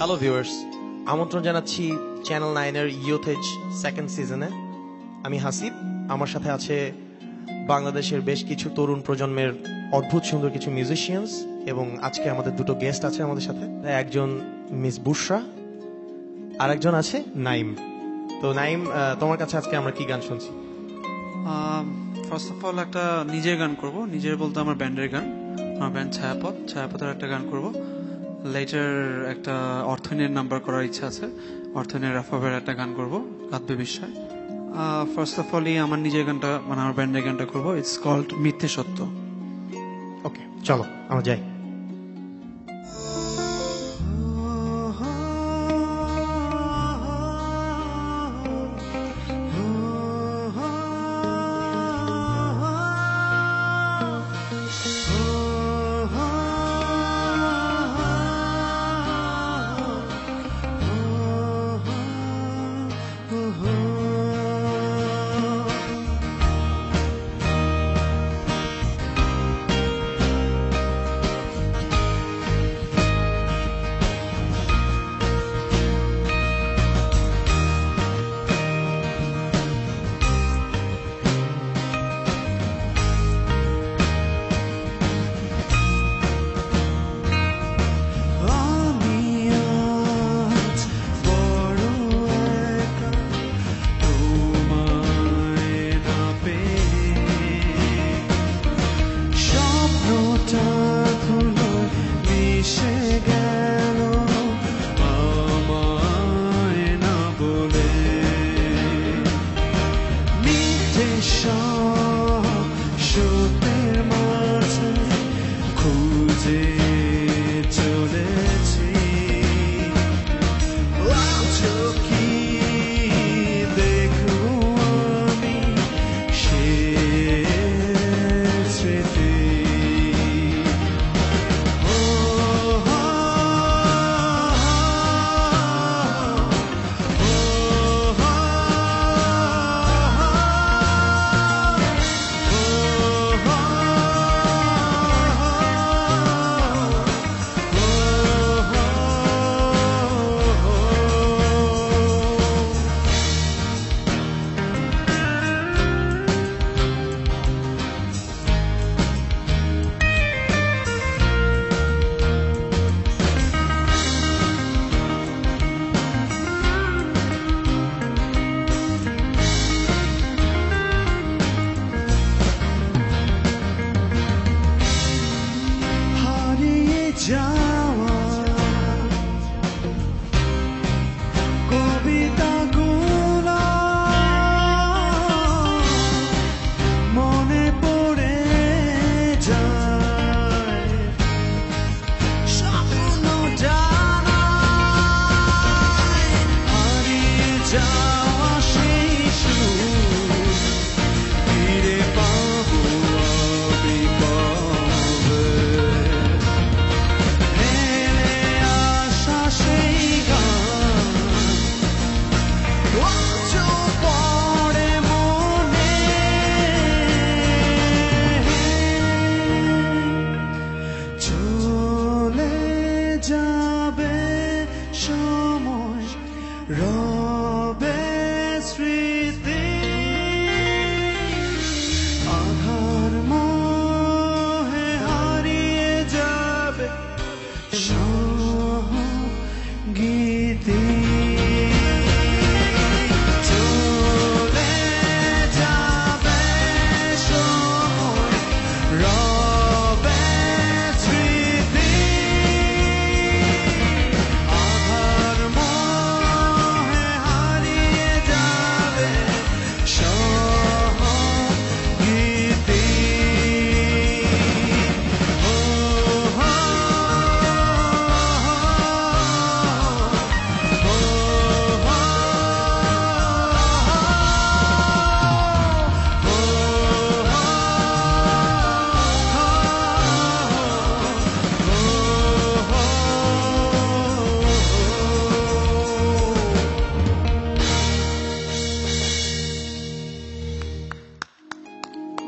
Hello viewers, আমন্ত্রণ জানাচ্ছি channel 9 এর ইয়ুথ এজ সেকেন্ড সিজনে। আমি হাসিব, আমার সাথে আছে বাংলাদেশের বেশ কিছু তরুণ প্রজন্মের অদ্ভুত সুন্দর কিছু মিউজিশিয়ানস, এবং আজকে আমাদের দুটো গেস্ট আছে আমাদের সাথে। একজন মিস বুশরা, আর একজন আছে নাইম। তো নাইম, তোমার কাছে আজকে আমরা কি গান শুনছি? ফার্স্ট অফ অল একটা নিজের গান করব। নিজের বলতে আমার ব্যান্ডের গান, আমার ব্যান্ড ছায়াপথের একটা গান করব। লেটার একটা অর্থনীর নাম্বার করার ইচ্ছা আছে, অর্থনীর রাফাবের একটা গান করব, কাঁদবে বিস্ময়। ফার্স্ট অফ অলই আমার নিজের গানটা, মানে আমার ব্যান্ডের গানটা করব। ইটস কল্ড মিথ্যে সত্য। ওকে, চলো আমরা যাই।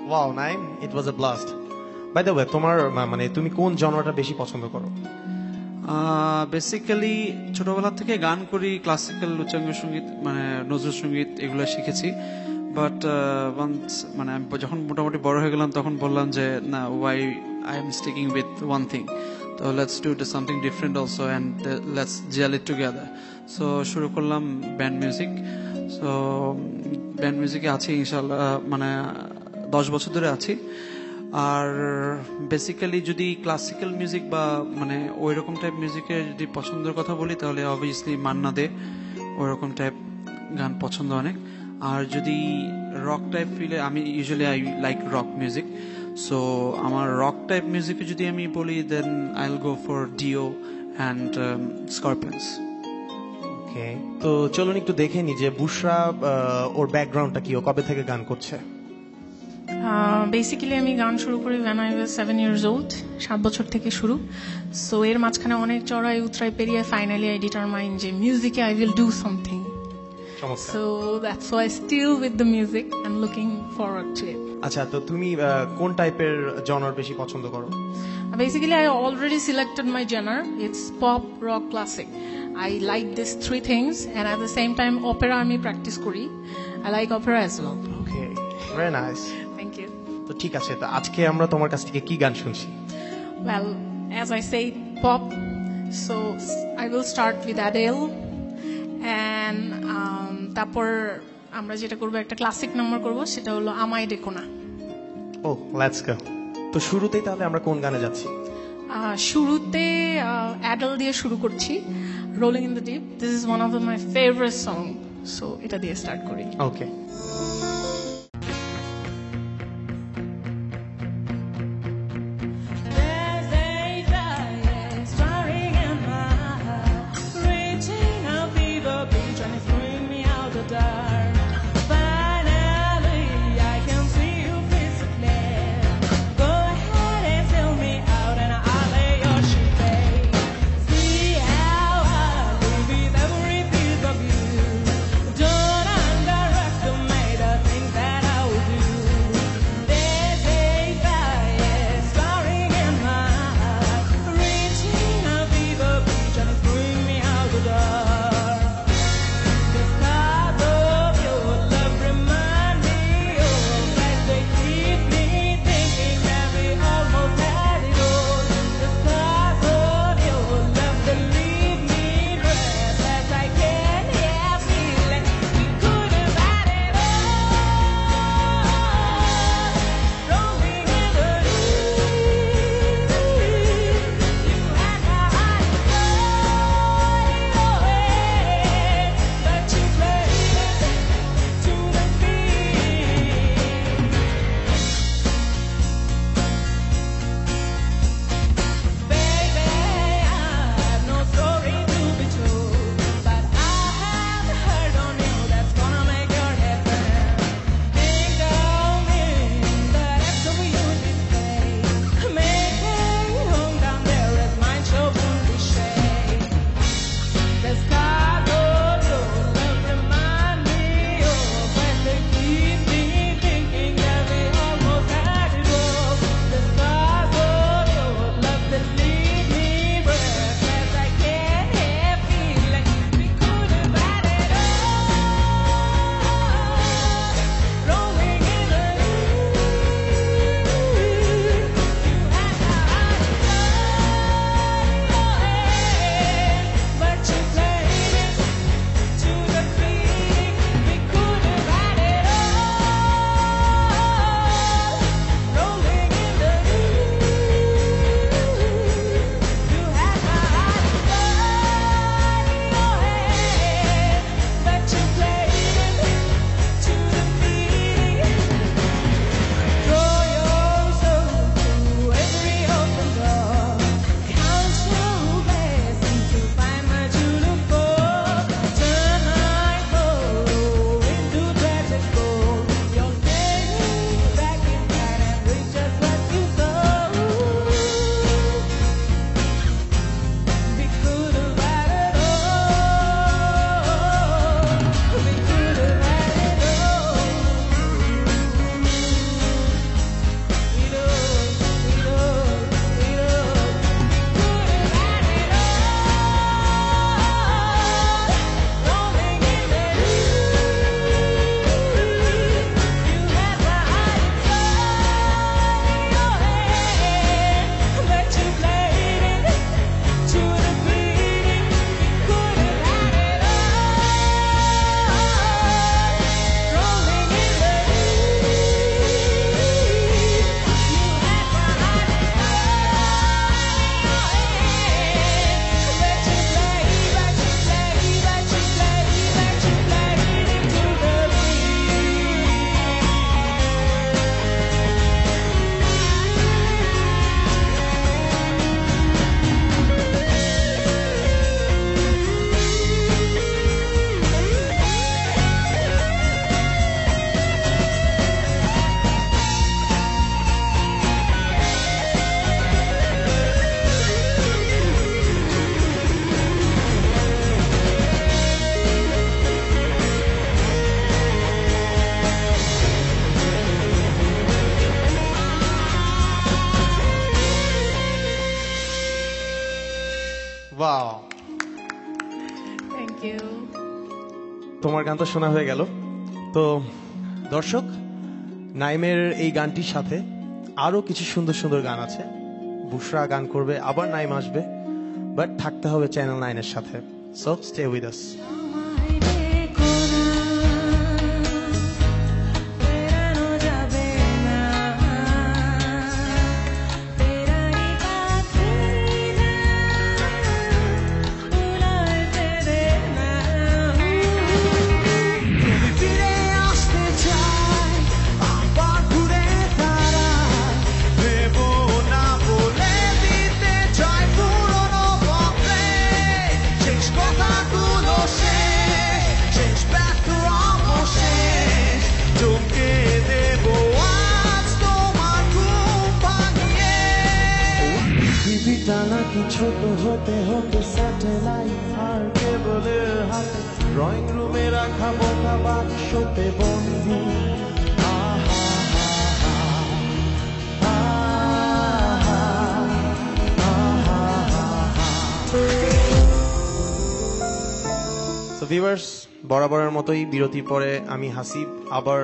Wow Naim, it was a blast. By the way, তোমার মানে তুমি কোন জনরাটা বেশি পছন্দ করো? বেসিক্যালি ছোটবেলা থেকে গান করি, ক্লাসিক্যাল উচ্চাঙ্গ সঙ্গীত মানে নজরুল সঙ্গীত এগুলো শিখেছি। বাট মানে আমি যখন মোটামুটি বড় হয়ে গেলাম তখন বললাম যে না, why I am sticking with one thing, তো let's do something different also and let's gel it together. So শুরু করলাম ব্যান্ড মিউজিক। সো ব্যান্ড মিউজিকে আছি ইনশাল্লাহ, মানে 10 বছর ধরে আছি। আর বেসিক্যালি যদি ক্লাসিক্যাল মিউজিক বা মানে ওই রকম টাইপ মিউজিকের যদি পছন্দের কথা বলি তাহলে অবভিয়াসলি মান্না দে, ওই রকম টাইপ গান পছন্দ অনেক। আর যদি রক টাইপ ফিলে, আমি usually I like rock music. So আমার রক টাইপ মিউজিকে যদি আমি বলি then I will go for Dio and Scorpions. Okay, তো চলুন একটু দেখে নি যে বুশরা ওর ব্যাকগ্রাউন্ডটা কি, ও কবে থেকে গান করছে? বেসিক্যালি আমি গান শুরু করি when I was 7 years old, 7 বছর থেকে শুরু। সো এর মাঝখানে অনেক চড়াই উতরাই পেরিয়ে ফাইনালি আই ডিটারমাইন যে মিউজিকে I will do something. So that's why still with the music I am looking forward to it. আচ্ছা, তো তুমি কোন টাইপের জনর বেশি পছন্দ করো? Basically, I already selected my genre. It's pop, rock, classic. I like these three things, and at the same time, opera আমি practice করি. I like opera as well. Okay, very nice. Thank you. তো ঠিক আছে, তো আজকে আমরা তোমার কাছ থেকে কি গান শুনছি? Well, as I say, pop. So I will start with Adele, and তারপর আমরা যেটা করব একটা ক্লাসিক নাম্বার করব, সেটা হলো আমায় ডেকো না। Oh, let's go. তো শুরুতেই তাহলে আমরা কোন গানে যাচ্ছি? শুরুতে অ্যাডেল দিয়ে শুরু করছি, rolling in the deep. This is one of my favourite song, so এটা দিয়ে স্টার্ট করি। Okay. Don't underestimate us. Wow, thank you. তোমার গান তো শোনা হয়ে গেল। তো দর্শক, নাইমের এই গানটির সাথে আরো কিছু সুন্দর সুন্দর গান আছে। বুশরা গান করবে, আবার নাইম আসবে, বাট থাকতে হবে চ্যানেল 9 এর সাথে। So stay with us. ছোট হতে হতে স্যাটেলাইট আর কেবলের হাতে, ড্রয়িং রুমে রাখা বোকা বাক্সতে বন্দি। সো ভিউয়ার্স, বরাবরের মতোই বিরতির পরে আমি হাসিব আবার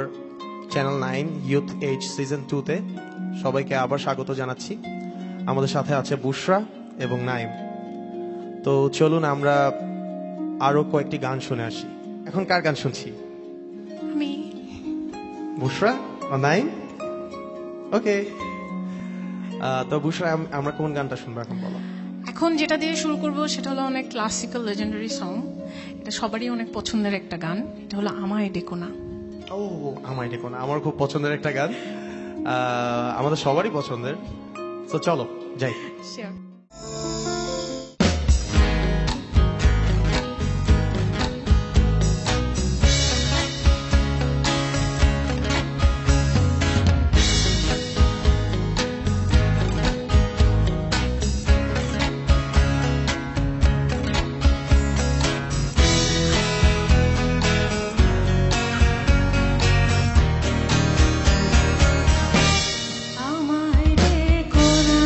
চ্যানেল 9 ইউথ এজ সিজন 2 তে সবাইকে আবার স্বাগত জানাচ্ছি। আমাদের সাথে আছে বুশরা এবং নাইম। তো চলুন আমরা আরো কয়েকটি গান শুনে আসি। এখন কার গান শুনছি? আমি বুশরা ও নাইম? ওকে। তো বুশরা, আমরা কোন গানটা শুনবো এখন বলো? এখন যেটা দিয়ে শুরু করব সেটা হলো অনেক ক্লাসিক্যাল লেজেন্ডারি সং। এটা সবারই অনেক পছন্দের একটা গান। এটা হলো আমায় ডেকো না। ও, আমায় ডেকো না আমার খুব পছন্দের একটা গান, আমাদের সবারই পছন্দের। তো চলো যাই। Sure. আমায় ডেকো না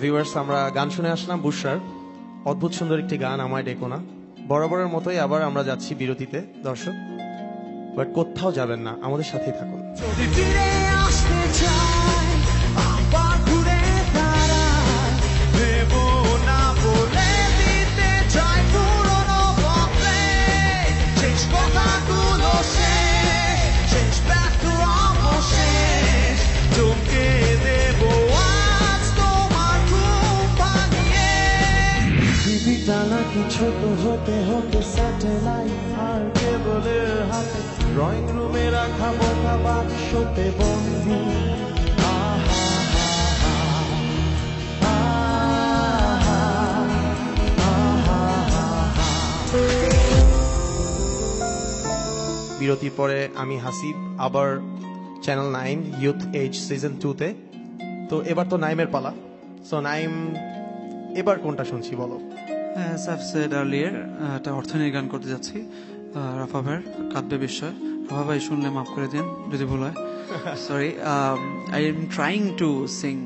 ভিউয়ার্স, আমরা গান শুনে আসলাম বুশরার অদ্ভুত সুন্দর একটি গান, আমায় ডেকো না। বরাবরের মতোই আবার আমরা যাচ্ছি বিরতিতে দর্শক, বাট কোথাও যাবেন না, আমাদের সাথেই থাকুন। যদি ফিরে আসতে চাই আবার ঘুরে দাঁড়াই, ভেবো না বলে দিতে চাই পুরনো পথে, শেষ কথাগুলো শেষ ব্যর্থ অবশেষ, চমকে দেবো আজ তোমার ঘুম ভাঙিয়ে। পৃথিবীটা নাকি ছোট হতে হতে স্যাটেলাইট আর কেবলের হাতে, ড্রয়িং রুমে রাখা বোকা বাক্সতে বন্দি। বিরতির পরে আমি হাসিব আবার চ্যানেল 9 ইউথ এজ সিজন 2-তে। তো এবার তো নাইমের পালা। সো নাইম, এবার কোনটা শুনছি বলো? As I've said earlier, একটা অর্থনীতি গান করতে যাচ্ছি রাফা ভাইয়ের কাব্য বিষয়। রাফা ভাই শুনলে মাফ করে দিন যদি ভুল হয়, sorry. I am trying to sing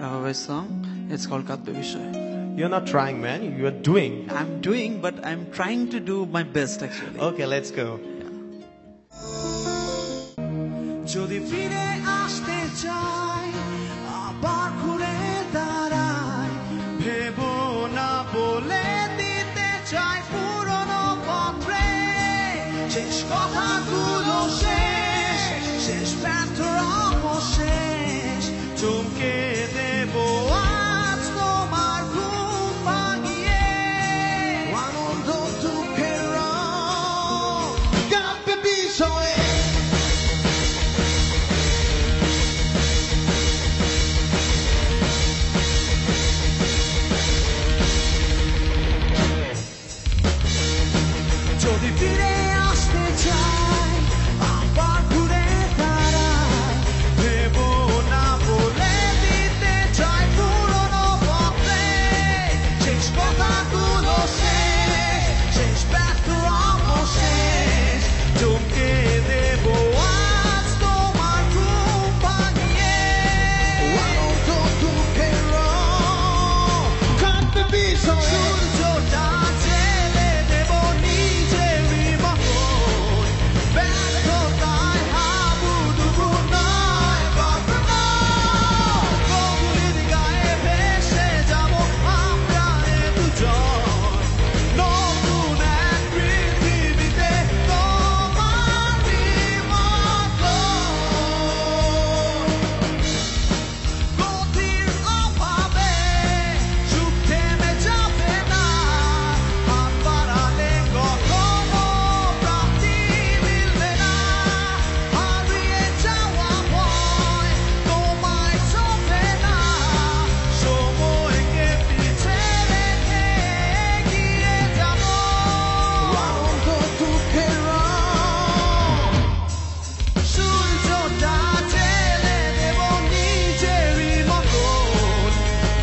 Rafa Bhai's song. It's called কাব্য বিষয়. You're not trying, man. You are doing. I'm doing, but I'm trying to do my best actually. Okay, let's go. যদি ফিরে আসতে চাই আবার ঘুরে দাঁড়াই, ভেবো না বলে দিতে চাই পুরনো পথে, শেষ কথাগুলো শেষ ব্যর্থ অবশেষ, চমকে দেবো আজ তোমার ঘুম ভাঙিয়ে। আনন্দ দুঃখের রং কাব্যে বিষয়ে, যদি ফিরে আসতে চাই আবার ঘুরে দাঁড়াই, ভেবো না বলে দিতে চাই পুরনো পথে, শেষ কথাগুলো শেষ ব্যর্থ অবশেষ, চমকে দেবো আজ তোমার ঘুম ভাঙিয়ে। আনন্দ দুঃখের রং কাব্যে বিষয়ে, সূর্যটা জেলে দেবো নিজেরই মতন, ব্যর্থতায় হাবুডুবু নয় গল্প নয়, গভীর গায়ে ভেসে যাবো আমরা দুজন, নতুন এক পৃথিবীতে তোমারই মতন। গতির অভাবে সুখ থেমে যাবে না, হাত বাড়ালে কখনো প্রাপ্তি মিলবে না, হারিয়ে যাওয়া ভয় তোমায় ছোঁবে না, সময়কে পিছে রেখে এগিয়ে যাবো। আনন্দ দুঃখের রং সূর্যটা জেলে দেবো নিজেরই মতন,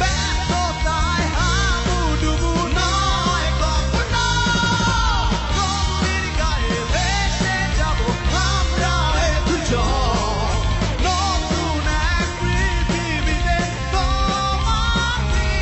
ব্যর্থতায় হাবুডুবু নয় গল্প নয়, গভীর গায়ে ভেসে যাবো আমরা দুজন, নতুন এক পৃথিবীতে তোমারই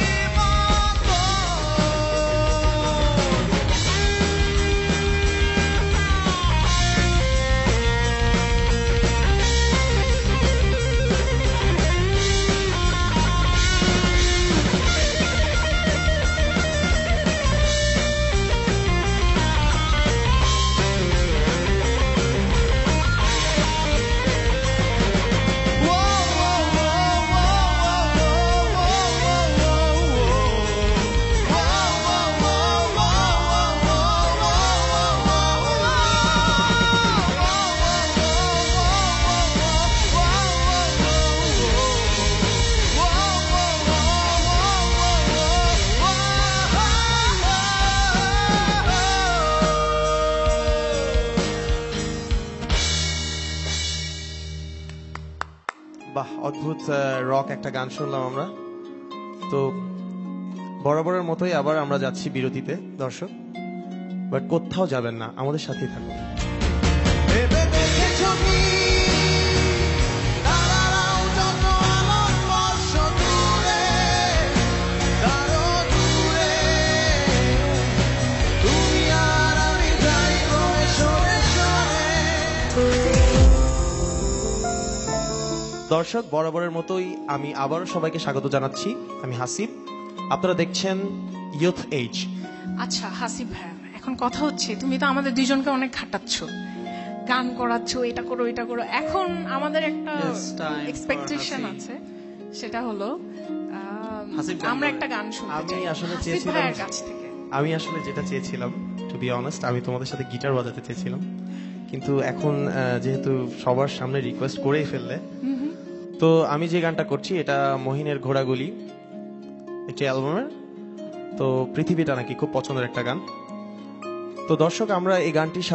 বাহ, অদ্ভুত রক একটা গান শুনলাম আমরা। তো বরাবরের মতোই আবার আমরা যাচ্ছি বিরতিতে দর্শক, বাট কোথাও যাবেন না, আমাদের সাথেই থাকুন। ভেবে দেখেছো কি তারারাও যত আলোকবর্ষ দূরে, দর্শক বরাবরের মতোই আমি আবারও সবাইকে স্বাগত জানাচ্ছি। আমি হাসিব, আপনারা দেখছেন ইয়ুথ এইজ। আচ্ছা হাসিব ভাইয়া, এখন কথা হচ্ছে তুমি তো আমাদের দুইজনকে অনেক খাটাচ্ছ, গান করাচ্ছ, এটা করো এটা করো। এখন আমাদের একটা Yes, time for expectation Hasib. আছে, সেটা হলো হাসিব গান আমরা গাবে। একটা গান শুনতে আমি চাই আসলে হাসিব চেয়েছিলাম- ভাইয়ের কাছ থেকে। আমি আসলে যেটা চেয়েছিলাম, টু বি অনেস্ট, আমি তোমাদের সাথে গিটার বাজাতে চেয়েছিলাম, কিন্তু এখন যেহেতু সবার সামনে রিকোয়েস্ট করেই ফেললে, তো আমি যে গানটা করছি এটা মহিনের ঘোড়াগুলি একটি অ্যালবামের, তো পৃথিবীটা নাকি খুব পছন্দের একটা গান। তো দর্শক, আমরা এই গানটির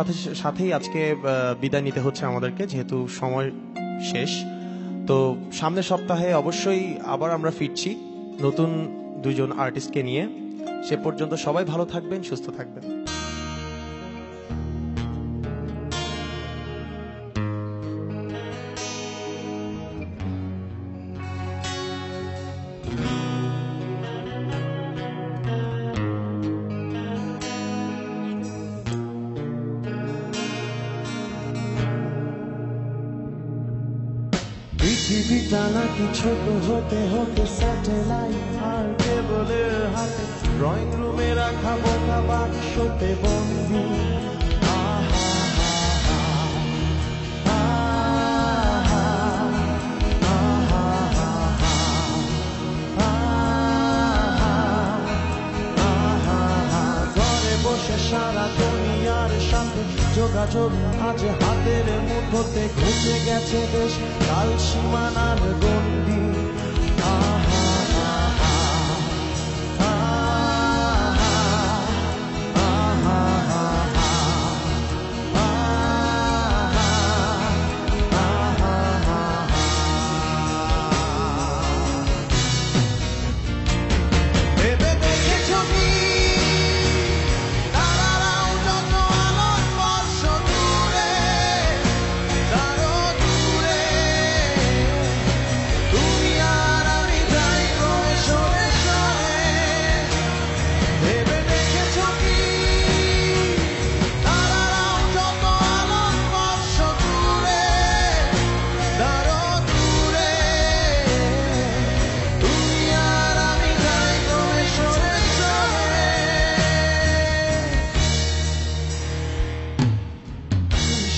সাথেই আজকে বিদায় নিতে হচ্ছে আমাদেরকে, যেহেতু সময় শেষ। তো সামনের সপ্তাহে অবশ্যই আবার আমরা ফিরছি নতুন দুইজন আর্টিস্টকে নিয়ে। সে পর্যন্ত সবাই ভালো থাকবেন, সুস্থ থাকবেন। পৃথিবীটা নাকি ছোট হতে হতে স্যাটেলাইট আর কেবলের হাতে, ড্রয়িং রুমে রাখা বোকা বাক্সতে বন্দি। ঘরে বসে সারা দুনিয়ার সাথে যোগাযোগ আজ হাতের মুঠোতে, ঘুচে গেছে দেশ কাল সীমানার গন্ডি। ভেবে দেখেছো কি তারারাও যত আলোর বর্ষ দূরে, তারও দূরে তুমি আর আমি যাই গো সরে সরে। ভেবে দেখেছো কি তারারাও যত আলোর বর্ষ দূরে, তারও দূরে তুমি আর আমি যাই গো সরে সরে।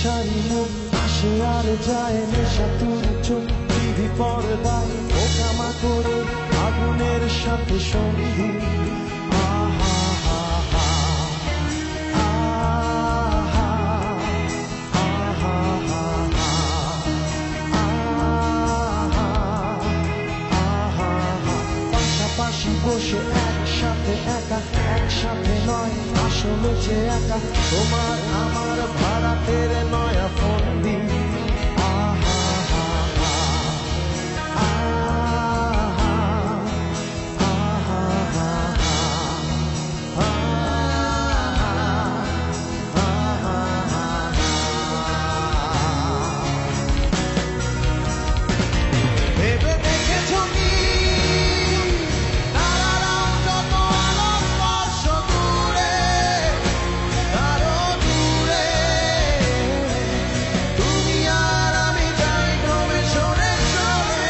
সারি মুখ আসে আর যায় নেশা, তুমি চোখ টিভি পর্দায় পোকামা করে আগুনের সাথে সন্ধি। পাশাপাশি বসে একসাথে একা, একসাথে নয় আসলে যে একা, তোমার আমার ভাড়াটের নয়া ফন্দি। ভেবে দেখেছো কি তারারাও যত আলোর বর্ষ দূরে, তারও দূরে তুমি আর আমি যাই ক্রমে সরে সরে।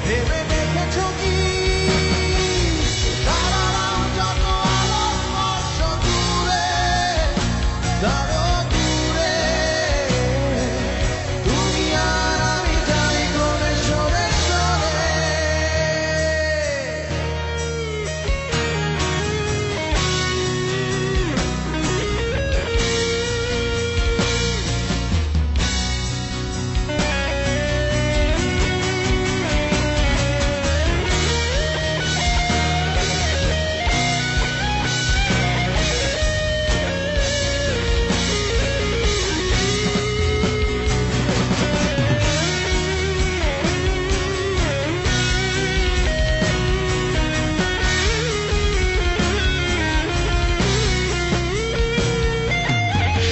ভেবে দেখেছো কি তারারাও যত আলোর বর্ষ দূরে, তারও দূরে তুমি আর আমি যাই ক্রমে সরে সরে।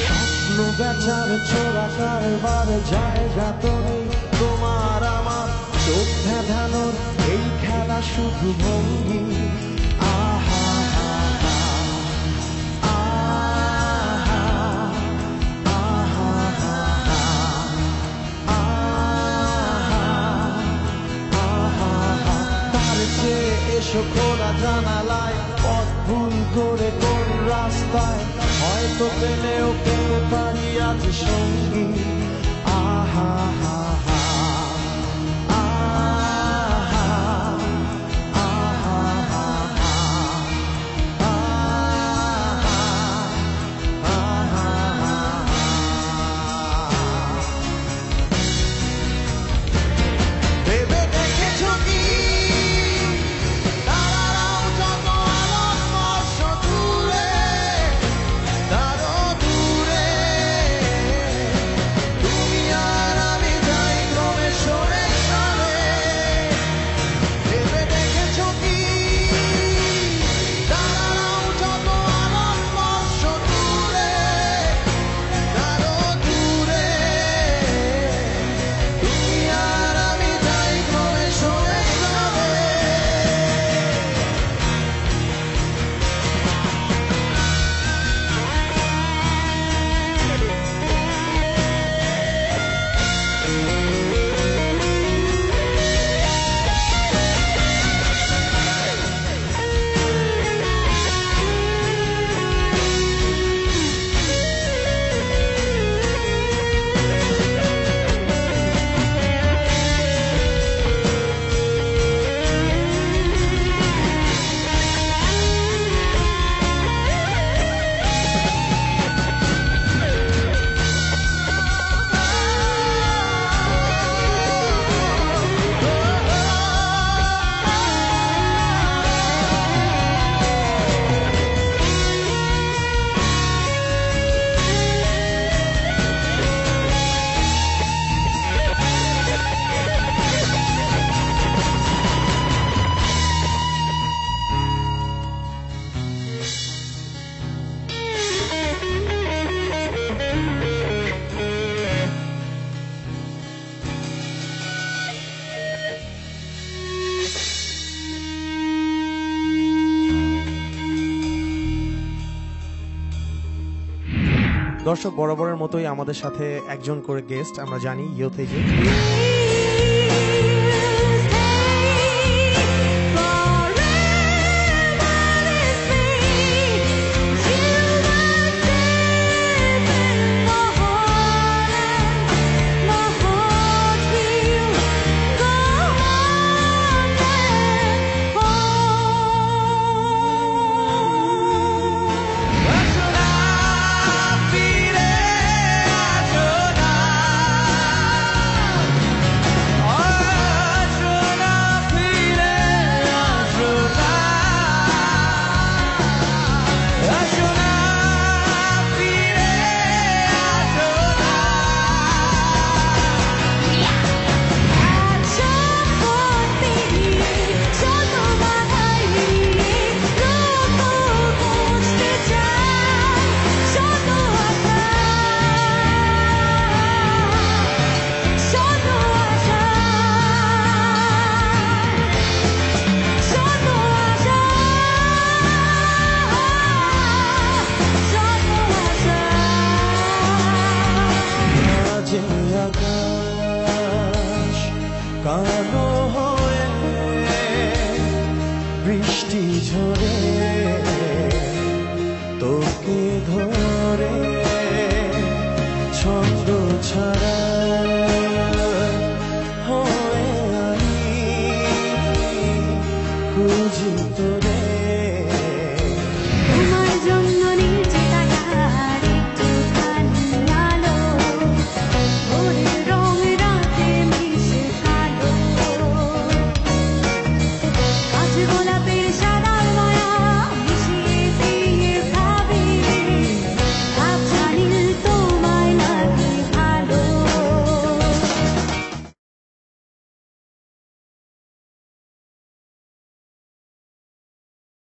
স্বপ্ন বেচার চোরা কারবার জায়গা তো নেই তোমার আমার, চোখ ধাঁধানোর এই খেলা শুধু ভঙ্গি। আহা আহা আহা জানালায় পথ ভুল করে কোন রাস্তায় হয়তো পেলেও পেতে পারি আজ সঙ্গী আহা হা হা দর্শক বরাবরের মতোই আমাদের সাথে একজন করে গেস্ট আমরা জানি ইয়ো তেজে। কালো হয়ে বৃষ্টি ঝরে তোর